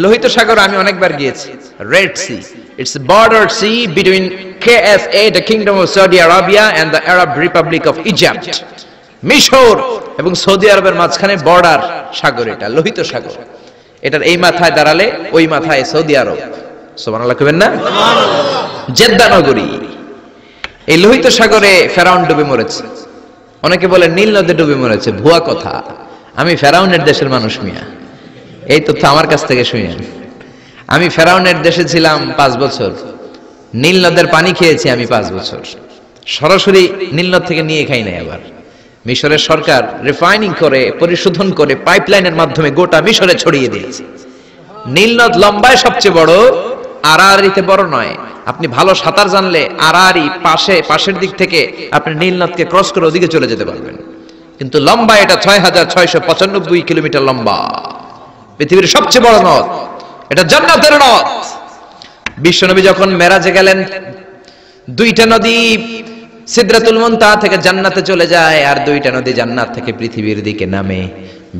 লোহিত সাগর আমি অনেকবার গিয়েছি। Red Sea, it's border sea between KSA, the Kingdom of Saudi Arabia, and the Arab Republic of Egypt. মিশর এবং Saudi আরবের মাঝখানে বর্ডার সাগর, এটা লোহিত সাগর। এটার এই মাথায় দাঁড়ালে ওই মাথায় সৌদি আরব। সুবহানাল্লাহ কইবেন না? জেদ্দা নগরী। এই লোহিত সাগরে ফেরাউন ডুবে মরেছে। অনেকে বলে নীল নদে ডুবে মরেছে, ভুয়া কথা। আমি ফেরাউনের দেশের মানুষ মিয়া, এই তথ্য আমার কাছ থেকে শুনেন। আমি ফেরাউনের দেশে ছিলাম 5 বছর, নীল নদের পানি খেয়েছি আমি 5 বছর। সরাসরি নীল নদ থেকে নিয়ে খাই নাই। আবার মিশরের সরকার রিফাইনিং করে, পরিশোধন করে পাইপলাইনের মাধ্যমে গোটা মিশরে ছড়িয়ে দিয়েছে। নীল নদ লম্বায় সবচেয়ে বড়, আড়াআড়িতে বড় নয়। আপনি ভালো সাঁতার জানলে আড়াআড়ি পাশের দিক থেকে আপনি নীল নদকে ক্রস করে ওদিকে চলে যেতে পারবেন, কিন্তু লম্বা এটা 6695 কিলোমিটার লম্বা, পৃথিবীর সবচেয়ে বড় নদ। এটা জান্নাতের নদ। বিশ্বনবী যখন মেরাজে গেলেন, 2টা নদী সিদরাতুল মুনতাহা থেকে জান্নাতে চলে যায়, আর 2টা নদী জান্নাত থেকে পৃথিবীর দিকে নামে।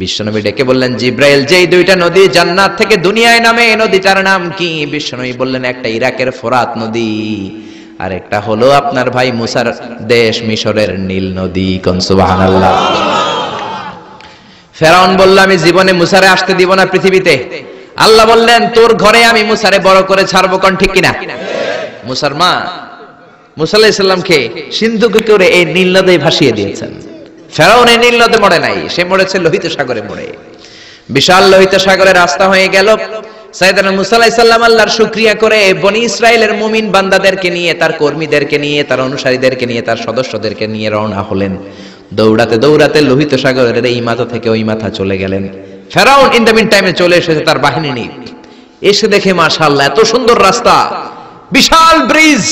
বিশ্বনবী ডেকে বললেন, জিব্রাইল, যেই 2টা নদী জান্নাত থেকে দুনিয়ায় নামে, এই নদীটার নাম কি? বিশ্বনবী বললেন, একটা ইরাকের ফোরাত নদী, আর একটা হলো আপনার ভাই মুসার দেশ মিশরের নীল নদী। কোন সুবহানাল্লাহ। ফেরাউন বলল, আমি জীবনে মুসারে আসতে দিব না পৃথিবীতে। আল্লাহ বললেন, তোর ঘরে আমি মুসারে বড় করে ছাড়বো। কোন ঠিক কিনা? মুসার মা মুসা আলাইহিস সালামকে সিন্ধুকে করে এই নীল নদে ভাসিয়ে দিয়েছেন। ফেরাউন এই নীল নদে মরে নাই, সে মরেছে লোহিত সাগরে মরে। বিশাল লোহিত সাগরে রাস্তা হয়ে গেল। সাইয়েদনা মুসা আলাইহিস সালাম আল্লাহর শুকরিয়া করে বনি ইসরাইলের মুমিন বান্দাদেরকে নিয়ে, তার কর্মীদেরকে নিয়ে, তার অনুসারীদেরকে নিয়ে, তার সদস্যদেরকে নিয়ে রওনা হলেন। দৌড়াতে দৌড়াতে লোহিত সাগরের এই মাথা থেকে ওই মাথা চলে গেলেন। ফেরাউন ইন দ্য মিন টাইমে চলে এসেছে তার বাহিনী নিয়ে। এসে দেখে মাশাআল্লাহ এত সুন্দর রাস্তা, বিশাল ব্রিজ,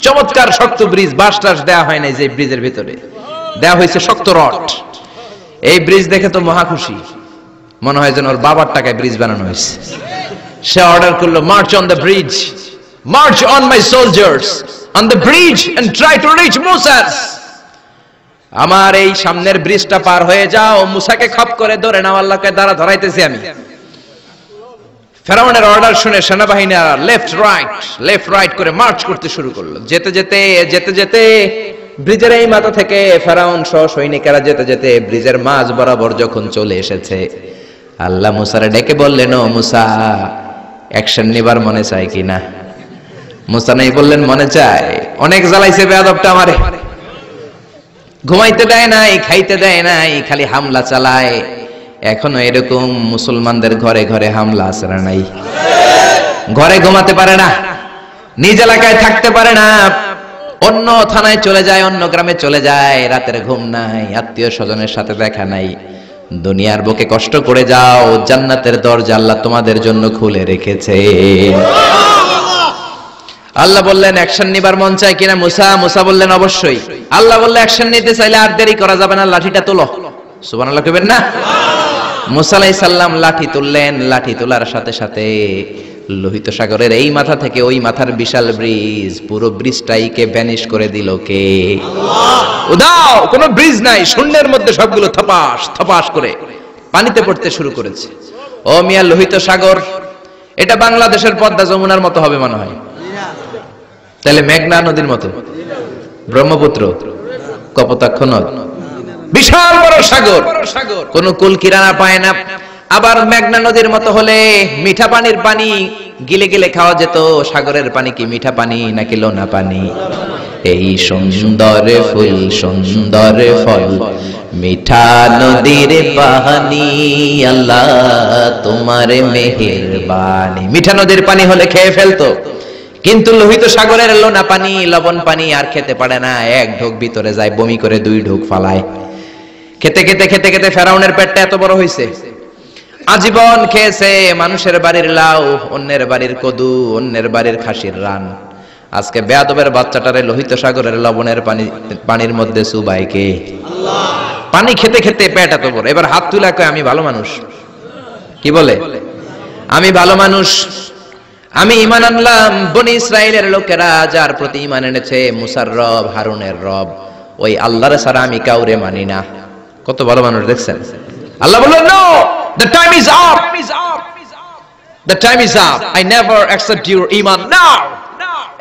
চমৎকার শক্ত ব্রিজ। বাঁশ-টাশ দেয়া হয় নাই, যে ব্রিজের ভিতরে দেয়া হয়েছে শক্ত রড। এই ব্রিজ দেখে তো মহা খুশি, মনে হয় যেন ওর বাবার টাকায় ব্রিজ বানানো হয়েছে। সে অর্ডার করলো, march on the bridge, march on my soldiers on the bridge and try to reach Musa. আমার এই সামনের ব্রিজটা পার হয়ে যাও, মুসাকে খপ করে ধরে নাও, আল্লাহকে দ্বারা ধরাইতেছি আমি। ফেরাউনের অর্ডার শুনে সেনাবাহিনীরা লেফট রাইট করে মার্চ করতে শুরু করলো। যেতে যেতে ব্রিজের এই মাথা থেকে ফেরাউন সহ সৈনিকেরা যেতে যেতে ব্রিজের মাঝ বরাবর যখন চলে এসেছে, আল্লাহ মুসারে ডেকে বললেন, ও মুসা, অ্যাকশন নিবার মনে চায় কিনা? মুসা নাই বললেন, মনে চায়। অনেক জ্বালাইছে বেয়াদবটা আমারে, ঘুমাইতে দেয় নাই, খাইতে দেয় নাই, খালি হামলা চালায়। এখনো এরকম মুসলমানদের ঘরে ঘরে হামলা আছে না নাই? ঘরে ঘুমাতে পারে না, নিজ এলাকায় থাকতে পারে না, অন্য থানায় চলে যায়, অন্য গ্রামে চলে যায়, রাতের ঘুম নাই, আত্মীয় স্বজনের সাথে দেখা নাই। দুনিয়ার বুকে কষ্ট করে যাও, জান্নাতের দরজা আল্লাহ তোমাদের জন্য খুলে রেখেছে। আল্লাহ বললেন, অ্যাকশন নিবার মন চায় কিনা মুসা? মুসা বললেন, অবশ্যই। আল্লাহ বললেন, অ্যাকশন নিতে চাইলে আর দেরি করা যাবে না, লাঠিটা তোলো। সুবহানাল্লাহ কইবেন না? মুসা আলাইহিস সালাম লাঠি তুললেন। লাঠি তোলার সাথে সাথে লোহিত সাগরের এই মাথা থেকে ওই মাথার বিশাল ব্রিজ, পুরো ব্রিজটাইকে ভ্যানিশ করে দিল কে? আল্লাহ। উদাও, কোনো ব্রিজ নাই, শূন্যের মধ্যে সবগুলো থপাস থপাস করে পানিতে পড়তে শুরু করেছে। ও মিয়া, লোহিত সাগর এটা বাংলাদেশের পদ্মা যমুনার মতো হবে মনে হয়? তাহলে মেঘনা নদীর মতো, ব্রহ্মপুত্র, কপোতাক্ষ নদ, বিশাল বড় সাগর, কোন কুল কিনারা পায় না। আবার মেঘনা নদীর মতো হলে মিঠা পানির পানি গিলে গিলে খাওয়া যেত। সাগরের পানি কি মিঠা পানি নাকি লোনা পানি? এই সুন্দর ফুল সুন্দর ফল, মিঠা নদীর পানি, আল্লাহ তোমার মেহেরবানি। মিঠা নদীর পানি হলে খেয়ে ফেলতো, কিন্তু লোহিত সাগরের লোনা পানি, লবণ পানি আর খেতে পারে না। এক ঢোক ভিতরে যায়, বমি করে 2 ঢোক ফালায়। খেতে খেতে খেতে খেতে ফেরাউনের পেটটা এত বড় হয়েছে, আজীবন খেয়েছে মানুষের বাড়ির লাউ, অন্যের বাড়ির কদু, অন্যের বাড়ির খাসির রান। আজকে বেয়াদবের বাচ্চাটারে লোহিত সাগরের লবণের পানির মধ্যে চুবায় কে? আল্লাহ। পানি খেতে খেতে পেট এত বড়। এবার হাত তুলে কয়, আমি ভালো মানুষ। কি বলে? আমি ভালো মানুষ, আমি ঈমান আনলাম। বনি ইসরাইলের লোকেরা যার প্রতি ঈমান এনেছে, মুসার রব, হারুনের রব, ওই আল্লাহর ছাড়া আমি কাউরে মানি না। কত ভালো মানুষ দেখছেন? আল্লাহ বললেন, no, the time is up, The time is up. I never accept your iman now.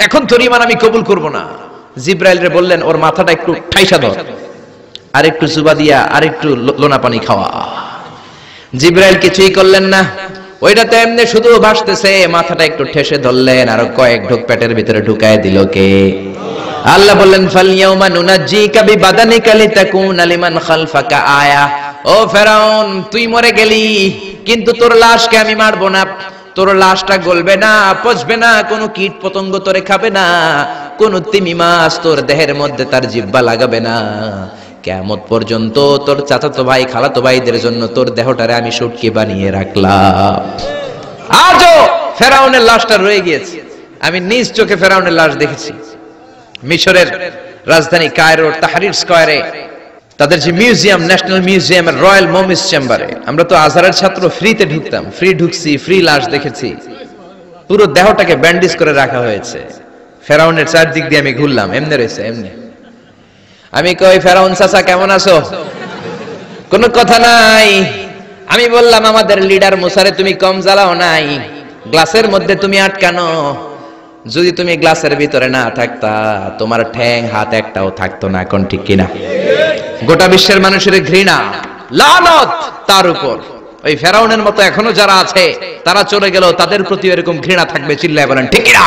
এখন তোর ইমান আমি কবুল করব না। জিব্রাইল রে বললেন ওর মাথাটা একটু ঠাইসা ধর, আর একটু জুবা দিয়া আর একটু লোনা পানি খাওয়া। জিব্রাইল কিছুই করলেন না, ওইটাতে এমনি শুধু ভাসতেছে, মাথাটা একটু ঠেসে ধরলেন, আর কয়েক ঢোক পেটের ভিতরে ঢুকায় দিল কে? আল্লাহ বললেন ফালইয়াউমা নুনাজ্জিকা বিবাদানিকা লিতাকুনা লিমান খালফাকা আয়া। ও ফেরাউন, তুই মরে গেলি, কিন্তু তোর লাশকে আমি মারবো না। তোর লাশটা গলবে না, পচবে না, কোনো কীট পতঙ্গ তোরে খাবে না, কোন তিমি মাছ তোর দেহের মধ্যে তার জিহ্বা লাগাবে না। কিয়ামত পর্যন্ত তোর চাচাতো ভাই খালাতো ভাইদের জন্য তোর দেহটারে আমি শুটকি বানিয়ে রাখলাম। আজও ফেরাউনের লাশটা রয়ে গিয়েছে। আমি নিজ চোখে ফেরাউনের লাশ দেখেছি। মিশরের রাজধানী কায়রোর তাহরির স্কয়ারে তাদের যে মিউজিয়াম, ন্যাশনাল মিউজিয়ামের রয়্যাল মমিস চেম্বারে, আমরা তো আজহারের ছাত্র, ফ্রিতে ঢুকতাম, ফ্রি ঢুকছি, ফ্রি লাশ দেখেছি। পুরো দেহটাকে ব্যান্ডেজ করে রাখা হয়েছে। ফেরাউনের চারদিক দিয়ে আমি ঘুরলাম, এমনি রয়েছে এমনি। আমি কই, ফেরাউন চাচা কেমন আছো? কোনো কথা নাই। আমি বললাম, আমাদের লিডার মুসারে তুমি কম জ্বালাও নাই, গ্লাসের মধ্যে তুমি আটকানো। যদি তুমি গ্লাসের ভিতরে না থাকতা, তোমার ঠ্যাং হাত একটাও থাকতো না। কোন ঠিক কিনা? গোটা বিশ্বের মানুষের ঘৃণা, লানত তার উপর। ওই ফেরাউনের মতো এখনো যারা আছে, তারা চলে গেল, তাদের প্রতি এরকম ঘৃণা থাকবে। চিল্লায় বলেন ঠিক কিনা?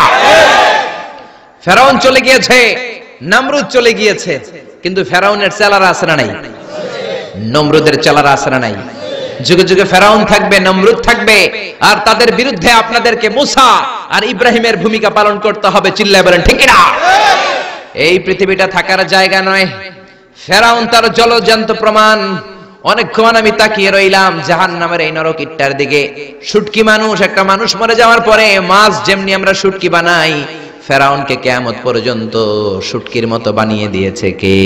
ফেরাউন চলে গিয়েছে, নমরুদ চলে গিয়েছে, কিন্তু ফেরাউনের চেলারা আছে না নাই? নমরুদের চেলারা আছে না নাই? যুগে যুগে ফেরাউন থাকবে, নমরুদ থাকবে, আর তাদের বিরুদ্ধে আপনাদেরকে মুসা আর ইব্রাহিমের ভূমিকা পালন করতে হবে। চিল্লায় বলেন ঠিক কিনা? এই পৃথিবীটা থাকার জায়গা নয়। ফেরাউন তার জলজ্যান্ত প্রমাণ। অনেকক্ষণ আমি তাকিয়ে রইলাম জাহান্নামের এই নরক ইট্টার দিকে। শুটকি মানুষ, একটা মানুষ মরে যাওয়ার পরে মাছ যেমনি আমরা শুটকি বানাই, ফেরাউনকে কিয়ামত পর্যন্ত শুটকির মতো বানিয়ে দিয়েছে কে?